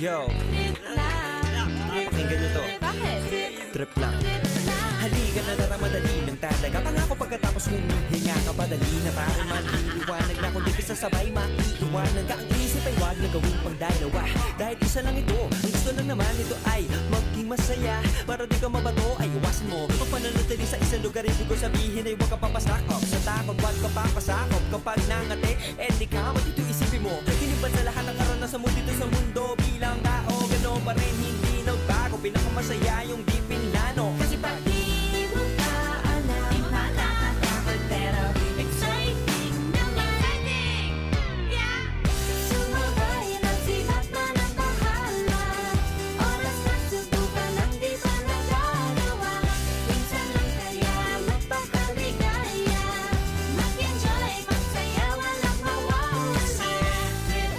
Yo, Trip lang. pakinggan nyo to. Bakit? Trip lang. Trip lang. Halika na tara, madali ng talaga. Pangako pagkatapos humihinga ka, padali na tayo maliwanag na kung di ka sasabay maiiwanan ka. Ang isip ay wag na gawin pang dalawa, dahil isa lang ito. Ang gusto lang naman ito ay maging masaya. Para di ka mabato ay iwasan mo ang pananatili sa isang lugar. Ibig ko sabihin ay huwag ka papasakop sa takot, wag ka papasakop. Kapag nangate, di ka matito isipin mo. Kiniban sa lahat ng karanasan mo dito sa mundo bilang tao, gano'n pa rin hindi nagbago. Pinakamasaya